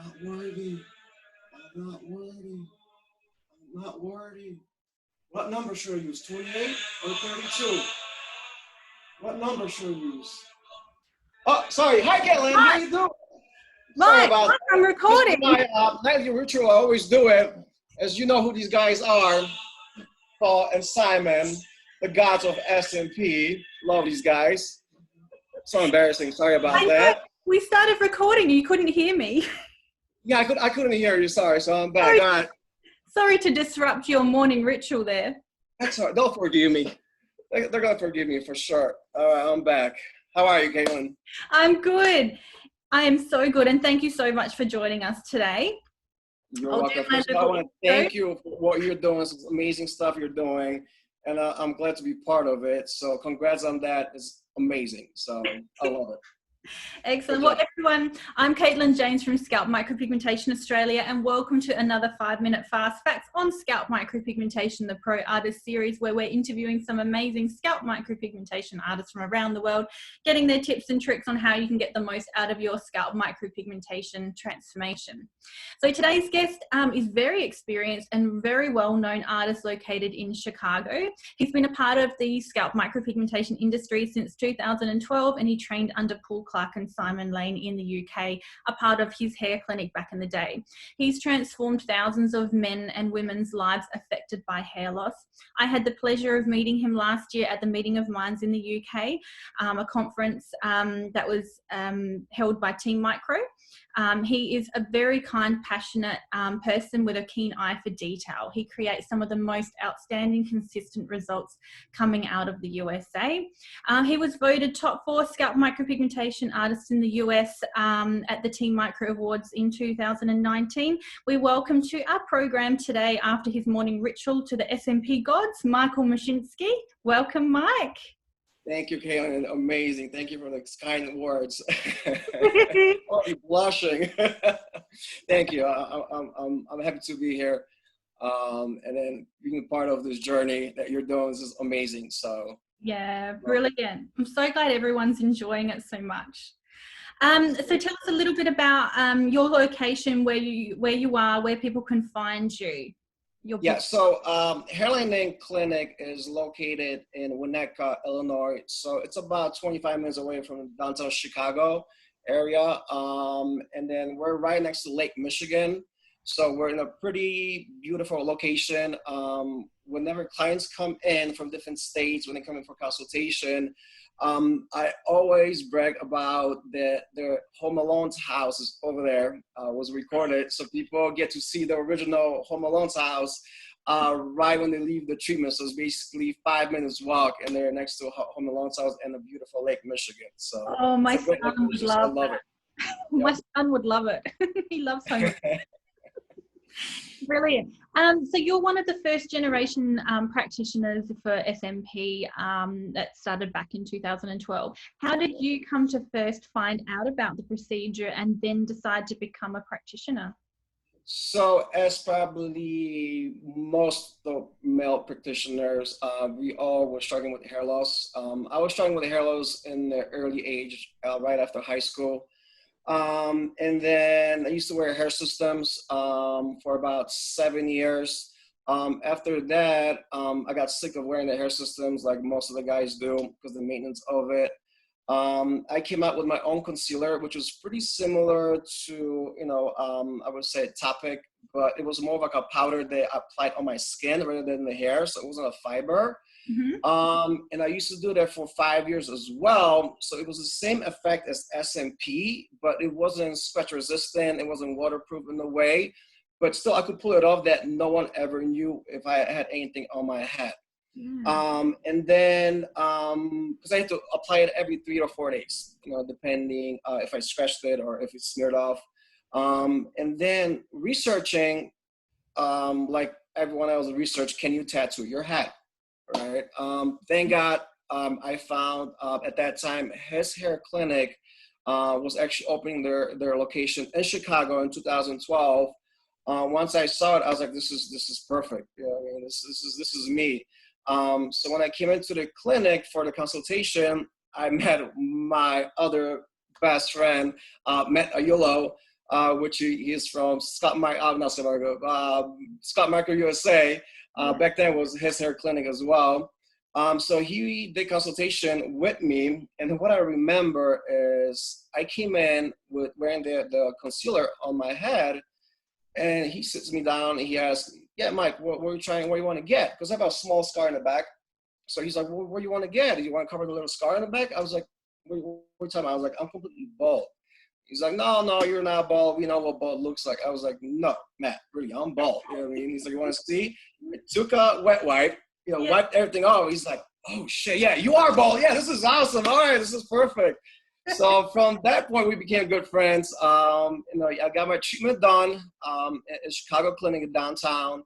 not worthy. I'm not worthy. I'm not worthy. What number should I use? 28 or 32? What number should I use? Oh, sorry. Hi, Caitlin. How you doing? Sorry about that. I'm recording. My nightly ritual, I always do it. As you know who these guys are, Paul and Simon, the gods of SMP. Love these guys. So embarrassing. Sorry about that. We started recording. You couldn't hear me. Yeah, I couldn't hear you. Sorry. So I'm back. All right. Sorry to disrupt your morning ritual there. That's all right. They'll forgive me. They're going to forgive me for sure. All right, I'm back. How are you, Caitlin? I'm good. I am so good. And thank you so much for joining us today. You're welcome. First of all, I want to thank you for what you're doing. It's amazing stuff you're doing. And I'm glad to be part of it. So congrats on that. It's amazing. So I love it. Excellent. Well, everyone, I'm Caitlin James from Scalp MicroPigmentation Australia, and welcome to another 5-minute fast facts on Scalp MicroPigmentation, the Pro Artist Series, where we're interviewing some amazing scalp micropigmentation artists from around the world, getting their tips and tricks on how you can get the most out of your scalp micropigmentation transformation. So today's guest is very experienced and very well-known artist located in Chicago. He's been a part of the scalp micropigmentation industry since 2012, and he trained under Paul Clark and Simon Lane in the UK, a part of his hair clinic back in the day. He's transformed thousands of men and women's lives affected by hair loss. I had the pleasure of meeting him last year at the Meeting of Minds in the UK, a conference that was held by Team Micro. He is a very kind, passionate person with a keen eye for detail. He creates some of the most outstanding, consistent results coming out of the USA. He was voted top 4 scalp micropigmentation artist in the US at the Team Micro Awards in 2019. We welcome to our program today, after his morning ritual, to the SMP gods, Michael Muszynski. Welcome, Mike. Thank you, Caitlin. Amazing. Thank you for the kind words. I'm blushing. Thank you. I'm happy to be here. And then being part of this journey that you're doing is amazing. So yeah, brilliant. I'm so glad everyone's enjoying it so much. So tell us a little bit about your location, where you are, where people can find you. Yeah, so HAIRLINE Clinic is located in Winnetka, Illinois. So it's about 25 minutes away from downtown Chicago area. And then we're right next to Lake Michigan. So we're in a pretty beautiful location. Whenever clients come in from different states, when they come in for consultation, I always brag about their Home Alone's house is over there, was recorded. So people get to see the original Home Alone's house right when they leave the treatment. So it's basically 5 minutes walk, and they're next to Home Alone's house in a beautiful Lake Michigan. So my son would love it. My son would love it. He loves home. Brilliant. So you're one of the first generation practitioners for SMP that started back in 2012. How did you come to first find out about the procedure and then decide to become a practitioner? So as probably most of male practitioners, we all were struggling with hair loss. I was struggling with hair loss in the early age, right after high school. And then I used to wear hair systems for about 7 years. After that, I got sick of wearing the hair systems like most of the guys do because of the maintenance of it. I came out with my own concealer, which was pretty similar to, I would say Topic, but it was more of like a powder that I applied on my skin rather than the hair, so it wasn't a fiber. Mm-hmm. And I used to do that for 5 years as well. So it was the same effect as SMP, but it wasn't scratch resistant. It wasn't waterproof in a way, but still I could pull it off that no one ever knew if I had anything on my head. And then, because I had to apply it every 3 or 4 days, depending if I scratched it or if it smeared off. And then researching, like everyone else researched, can you tattoo your head? Right. Thank God I found at that time his hair clinic was actually opening their location in Chicago in 2012. Once I saw it, I was like, this is perfect. This is me. So when I came into the clinic for the consultation, I met my other best friend, Matt Ayulo. which he is from Scalp Micro USA. Back then was his hair clinic as well. So he did consultation with me, and what I remember is I came in with wearing the concealer on my head, and he sits me down and he asks, "Yeah, Mike, what are you trying? What do you want to get?" Because I have a small scar in the back. So he's like, "Well, what do you want to get? Do you want to cover the little scar in the back?" I was like, "What are you talking about?" I was like, "I'm completely bald." He's like, "No, you're not bald. We know what bald looks like." I was like, "No, Matt, really, I'm bald." You know what I mean? He's like, "You want to see?" I took a wet wipe, wiped everything off. He's like, "Oh shit, yeah, you are bald. Yeah, this is awesome. All right, this is perfect." So from that point, we became good friends. I got my treatment done at a Chicago clinic in downtown.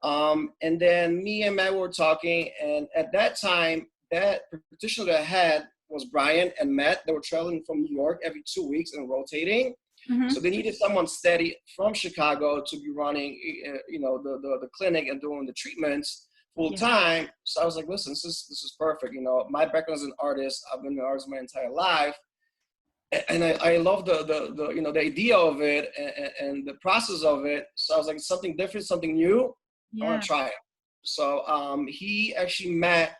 And then me and Matt were talking, and at that time, that practitioner that I had was Brian and Matt. They were traveling from New York every 2 weeks and rotating. Mm-hmm. So they needed someone steady from Chicago to be running, the clinic and doing the treatments full time. So I was like, listen, this is perfect. My background as an artist, I've been an artist my entire life. And I love the idea of it and the process of it. So I was like, something different, something new. I want to try it. So he actually met.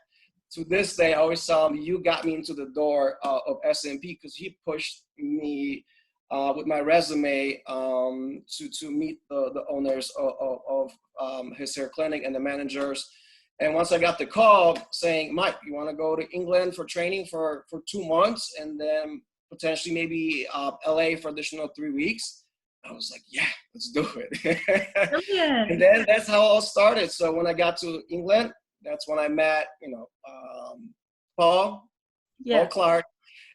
To this day, I always tell him, you got me into the door of SMP, because he pushed me with my resume to meet the owners of his hair clinic and the managers. And once I got the call saying, "Mike, you want to go to England for training for 2 months and then potentially maybe LA for additional 3 weeks?" I was like, "Yeah, let's do it." Brilliant. And then that's how it all started. So when I got to England, that's when I met, Paul Clark,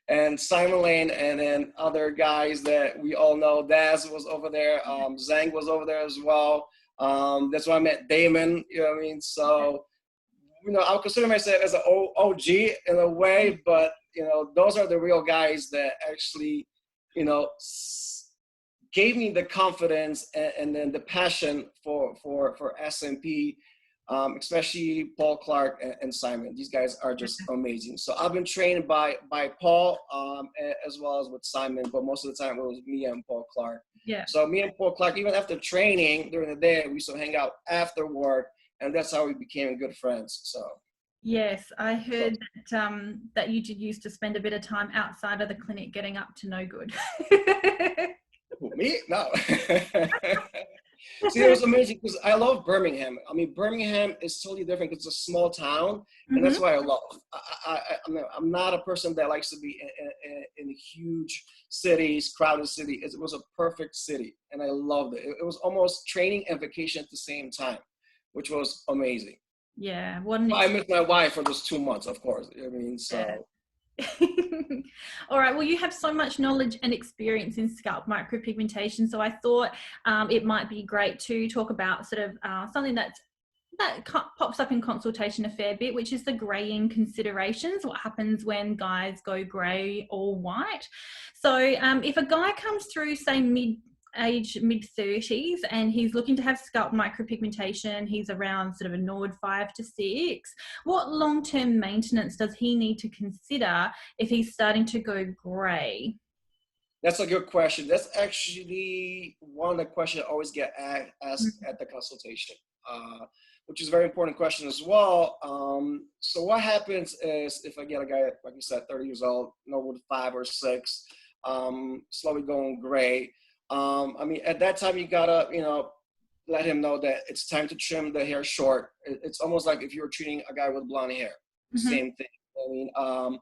and Simon Lane, and then other guys that we all know. Daz was over there. Zhang was over there as well. That's when I met Damon. You know what I mean? So, I'll consider myself as an OG in a way, but those are the real guys that actually, gave me the confidence and then the passion for SMP. Especially Paul Clark and Simon. These guys are just amazing. So I've been trained by Paul as well as with Simon, but most of the time it was me and Paul Clark. Yeah. So me and Paul Clark, even after training during the day, we used to hang out after work, and that's how we became good friends. So. Yes, I heard that you did used to spend a bit of time outside of the clinic getting up to no good. Me? No. See, it was amazing because I love Birmingham. I mean, Birmingham is totally different because it's a small town, and that's why I love. I'm not a person that likes to be in huge cities, crowded city. It was a perfect city, and I loved it. It was almost training and vacation at the same time, which was amazing. Yeah. I missed my wife for those 2 months, of course. I mean, so. Yeah. All right, well, you have so much knowledge and experience in scalp micropigmentation, so I thought it might be great to talk about sort of something that pops up in consultation a fair bit, which is the graying considerations. What happens when guys go grey or white? So if a guy comes through, say, mid-30s, and he's looking to have scalp micropigmentation, he's around sort of a NORD 5 to 6, what long-term maintenance does he need to consider if he's starting to go grey? That's a good question. That's actually one of the questions I always get asked at the consultation, which is a very important question as well. So what happens is if I get a guy, like you said, 30 years old, NORD 5 or 6, slowly going gray, at that time you gotta, let him know that it's time to trim the hair short. It's almost like if you were treating a guy with blonde hair, same thing. I mean, I'm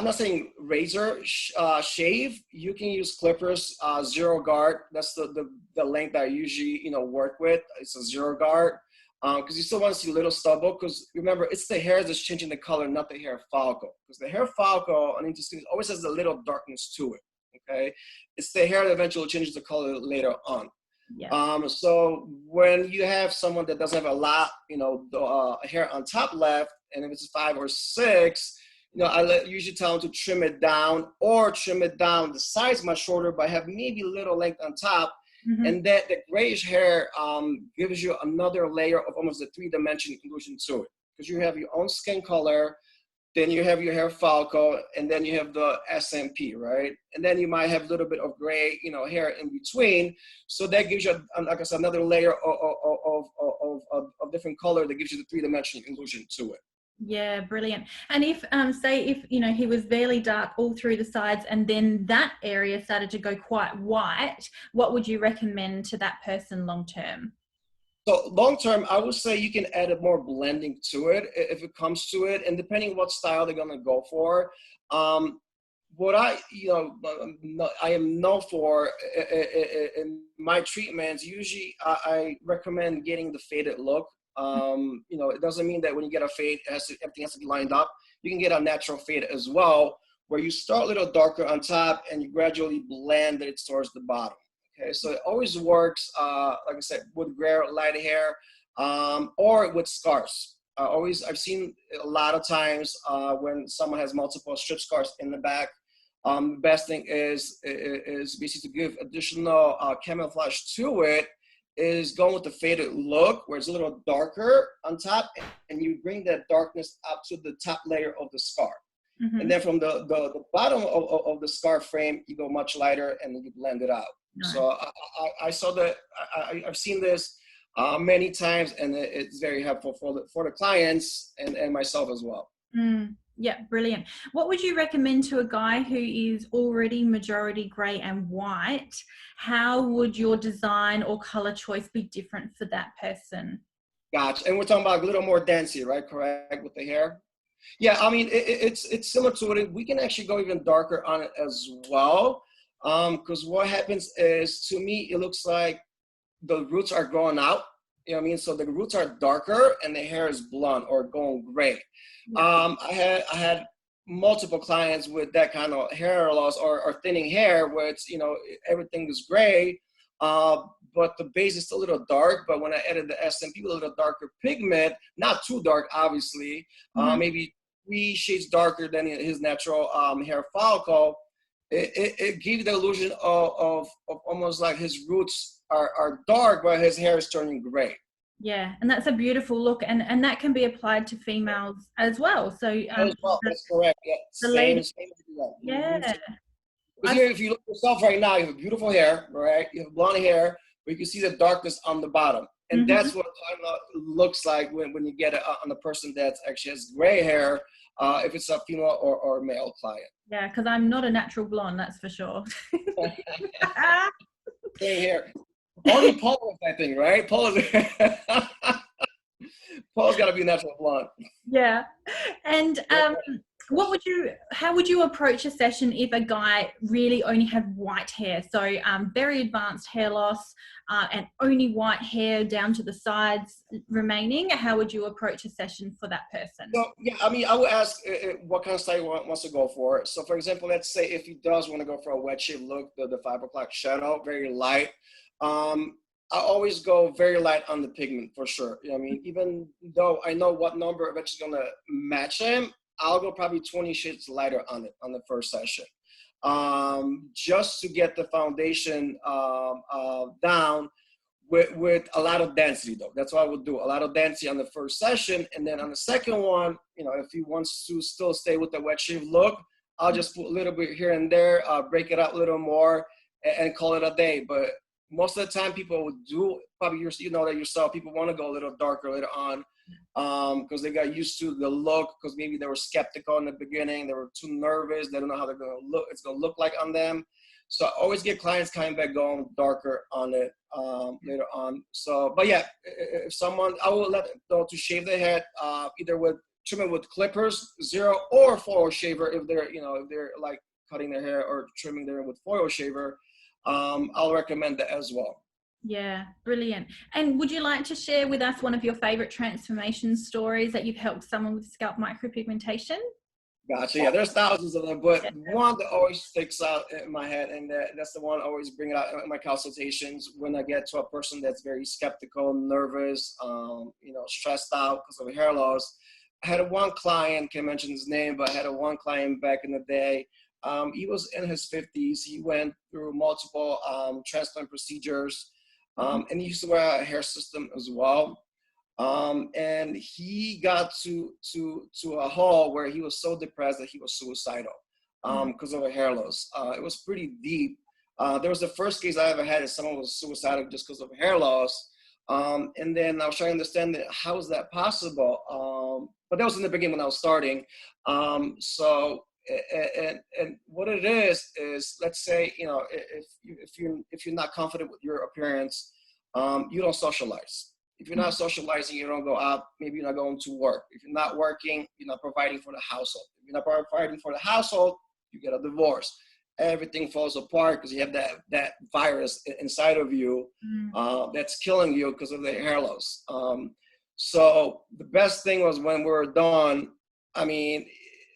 not saying razor shave. You can use clippers, zero guard. That's the length I usually, work with. It's a zero guard. Because you still want to see little stubble, because remember, it's the hair that's changing the color, not the hair follicle. Because the hair follicle, on interesting, always has a little darkness to it. Okay, it's the hair that eventually changes the color later on. Yeah. So when you have someone that doesn't have a lot, hair on top left, and if it's 5 or 6, I usually tell them to trim it down or trim it down the sides much shorter, but have maybe a little length on top. And that the grayish hair gives you another layer of almost a 3-dimensional conclusion to it, because you have your own skin color, then you have your hair follicle, and then you have the SMP, right? And then you might have a little bit of gray, hair in between. So that gives you, like I said, another layer of different color that gives you the three-dimensional illusion to it. Yeah, brilliant. And if, say, if, he was fairly dark all through the sides and then that area started to go quite white, what would you recommend to that person long term? So long term, I would say you can add a more blending to it if it comes to it, and depending on what style they're gonna go for. What I am known for in my treatments, usually I recommend getting the faded look. It doesn't mean that when you get a fade, everything has to be lined up. You can get a natural fade as well, where you start a little darker on top and you gradually blend it towards the bottom. Okay, so it always works, like I said, with gray or light hair, or with scars. I've seen a lot of times when someone has multiple strip scars in the back. The best thing is basically to give additional camouflage to it, is going with the faded look, where it's a little darker on top, and you bring that darkness up to the top layer of the scar. Mm-hmm. And then from the bottom of the scar frame, you go much lighter and you blend it out. Nice. So I saw that, I've seen this many times, and it's very helpful for the clients and myself as well. Yeah, brilliant. What would you recommend to a guy who is already majority grey and white? How would your design or colour choice be different for that person? Gotcha. And we're talking about a little more density, right? Correct, with the hair? Yeah, I mean, it's similar to it. We can actually go even darker on it as well. Because what happens is, to me, it looks like the roots are growing out. You know what I mean? So the roots are darker and the hair is blonde or going gray. Yeah. I had multiple clients with that kind of hair loss or thinning hair, where it's, everything is gray, but the base is still a little dark. But when I added the SMP with a little darker pigment, not too dark, obviously, maybe 3 shades darker than his natural hair follicle, it gave the illusion of almost like his roots are dark, but his hair is turning gray. Yeah, and that's a beautiful look, and that can be applied to females as well. So that's correct. Yeah, same. Yeah. Because if you look at yourself right now, you have beautiful hair, right? You have blonde hair, but you can see the darkness on the bottom, and that's what it looks like when you get it on the person that actually has gray hair, if it's a female or male client. Yeah, because I'm not a natural blonde, that's for sure. Same here. Only Paul is that thing, right? Paul's got to be natural blonde. Yeah. And how would you approach a session if a guy really only had white hair? So very advanced hair loss and only white hair down to the sides remaining. How would you approach a session for that person? So, yeah, I mean, I would ask what kind of style he wants to go for. So, for example, let's say if he does want to go for a wedge shape look, the 5 o'clock shadow, very light. I always go very light on the pigment for sure. I mean, even though I know what number eventually going to match him, I'll go probably 20 shades lighter on it on the first session, just to get the foundation down with a lot of density, though. That's what I would do, a lot of density on the first session, and then on the second one, if he wants to still stay with the wedge shape look, I'll just put a little bit here and there, break it out a little more, and call it a day. But most of the time, people would do, probably you know that yourself, people want to go a little darker later on, because they got used to the look, because maybe they were skeptical in the beginning, they were too nervous, they don't know how they're going to look, it's going to look like on them. So I always get clients coming back going darker on it later on. So, but yeah, if someone, I will let them to shave their head, either with trimming with clippers, 0 or foil shaver, if they're, if they're like cutting their hair or trimming their hair with foil shaver. I'll recommend that as well. Yeah, brilliant. And would you like to share with us one of your favorite transformation stories that you've helped someone with scalp micropigmentation? Gotcha. Yeah, there's thousands of them, but one that always sticks out in my head, and that's the one I always bring it out in my consultations when I get to a person that's very skeptical, nervous, stressed out because of hair loss. I had one client, can't mention his name, but I had one client back in the day. He was in his 50s. He went through multiple transplant procedures, and he used to wear a hair system as well. And he got to a hall where he was so depressed that he was suicidal because of a hair loss. It was pretty deep. There was the first case I ever had that someone was suicidal just because of hair loss. And then I was trying to understand that, how is that possible? But that was in the beginning when I was starting. So and what it is let's say, you know, if you're not confident with your appearance, you don't socialize. If you're not socializing, you don't go out. Maybe you're not going to work. If you're not working, you're not providing for the household. If you're not providing for the household, you get a divorce. Everything falls apart because you have that virus inside of you that's killing you because of the hair loss. So the best thing was when we were done, I mean,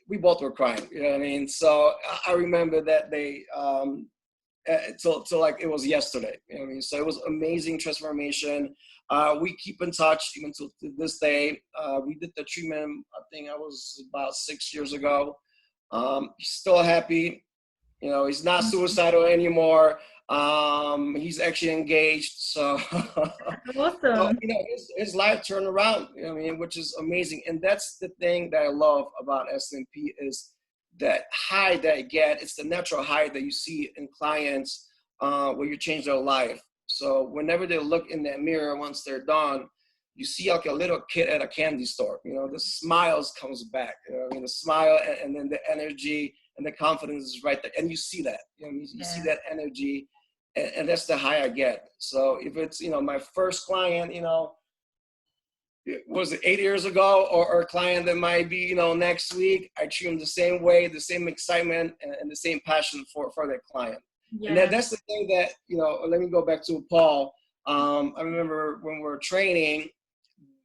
we both were crying, you know what I mean? So I remember that day till like it was yesterday, you know what I mean? So it was amazing transformation. We keep in touch even to this day. We did the treatment, I think I was about 6 years ago. He's still happy. You know, he's not suicidal anymore. He's actually engaged. So, Awesome. so, you know, his life turned around, you know what I mean, which is amazing. And that's the thing that I love about SMP is that high that I get. It's the natural high that you see in clients where you change their life. So whenever they look in that mirror, once they're done, you see like a little kid at a candy store. You know, the smiles comes back. You know, I mean, the smile and then the energy and the confidence is right there, and you see that. You know, you see that energy, and that's the high I get. So if it's, you know, my first client, you know, was it 8 years ago, or a client that might be, you know, next week, I treat them the same way, the same excitement, and the same passion for that client. Yeah. And that's the thing that, you know, let me go back to Paul. I remember when we were training,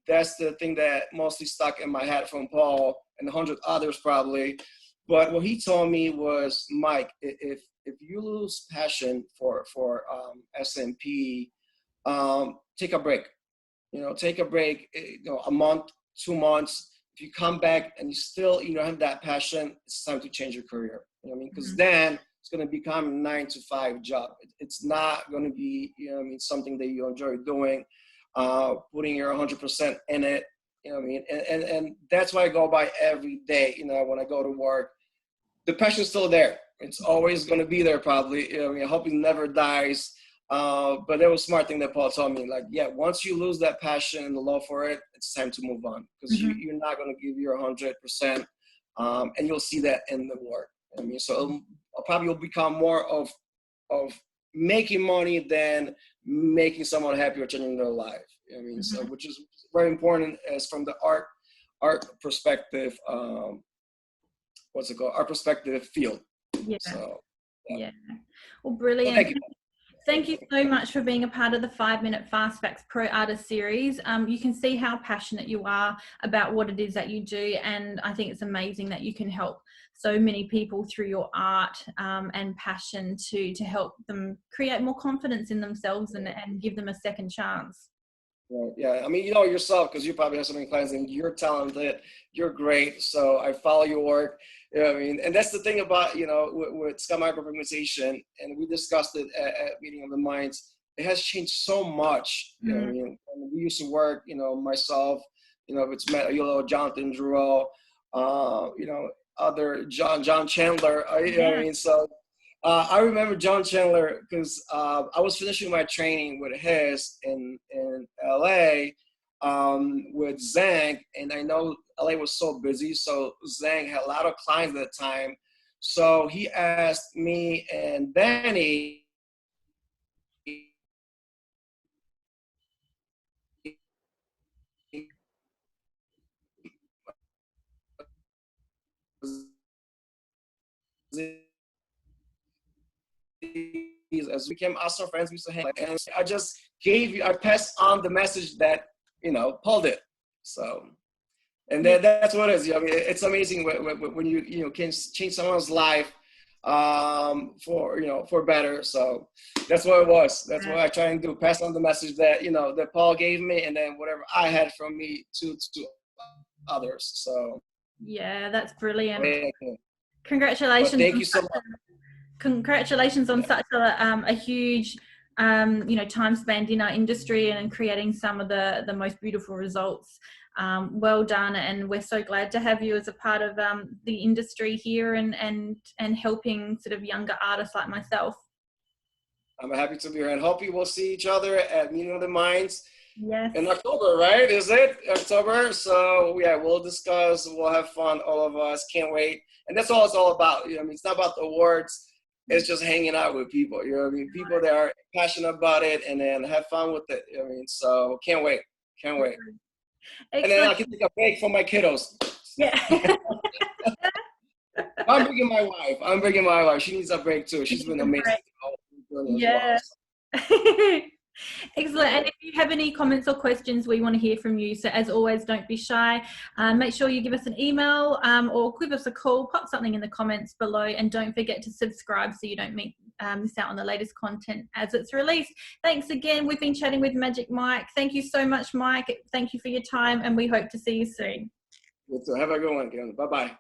that's the thing that mostly stuck in my head from Paul and 100 others probably. But what he told me was, Mike, if you lose passion for SMP, take a break. You know, take a break, you know, a month, 2 months. If you come back and you still, you know, have that passion, it's time to change your career. You know what I mean? Because then it's going to become a 9-to-5 job. It's not going to be, you know what I mean, something that you enjoy doing, putting your 100% in it. You know what I mean? And that's why I go by every day. You know, when I go to work, the passion's still there. It's always going to be there probably. You know what I mean? I hope it never dies. But that was a smart thing that Paul told me. Like, yeah, once you lose that passion and the love for it, it's time to move on, because you're not going to give your 100%, and you'll see that in the work. I mean, so probably will become more of making money than making someone happy or changing their life. You know what I mean? So, which is very important as from the art perspective. What's it called? Art perspective field. Yeah. So, yeah. Well, brilliant. Well, thank you. Thank you so much for being a part of the 5-Minute Fast Facts Pro Artist Series. You can see how passionate you are about what it is that you do, and I think it's amazing that you can help so many people through your art and passion to help them create more confidence in themselves and give them a second chance. Right. Yeah, I mean, you know yourself, because you probably have so many clients, and you're talented, you're great. So I follow your work. You know what I mean? And that's the thing about, you know, with Scalp MicroPigmentation, and we discussed it at Meeting of the Minds. It has changed so much. You know what I mean? And we used to work, you know, myself, you know, if it's Matt, you know, Jonathan Druell, you know, other John Chandler. You know what I mean? So I remember John Chandler because I was finishing my training with his in LA with Zhang, and I know LA was so busy, so Zhang had a lot of clients at the time. So he asked me and Danny as we became awesome friends, we used to hang, and I passed on the message that, you know, Paul did. So, and that's what it is. I mean, it's amazing when you can change someone's life for, you know, for better. So that's what it was. That's what I try and do, pass on the message that, you know, that Paul gave me, and then whatever I had from me to others. So yeah, that's brilliant. yeah. Congratulations. But thank you so much. Congratulations on such a huge you know, time spent in our industry and creating some of the most beautiful results. Well done, and we're so glad to have you as a part of the industry here and helping sort of younger artists like myself. I'm happy to be here, and hope we will see each other at Meeting of the Minds. Yes. In October, right? Is it October? So yeah, we'll discuss, we'll have fun, all of us. Can't wait. And that's all it's all about. You know, I mean, it's not about the awards. It's just hanging out with people. You know what I mean? People that are passionate about it, and then have fun with it. You know what I mean? So can't wait. Can't wait. Excellent. And then I can take a break from my kiddos. Yeah. I'm bringing my wife. I'm bringing my wife. She needs a break too. She's been amazing. Yeah. Excellent. And if you have any comments or questions, we want to hear from you. So as always, don't be shy. Make sure you give us an email or give us a call, pop something in the comments below, and don't forget to subscribe so you don't miss out on the latest content as it's released. Thanks again. We've been chatting with Magic Mike. Thank you so much, Mike. Thank you for your time, and we hope to see you soon. Have a good one again. Bye-bye.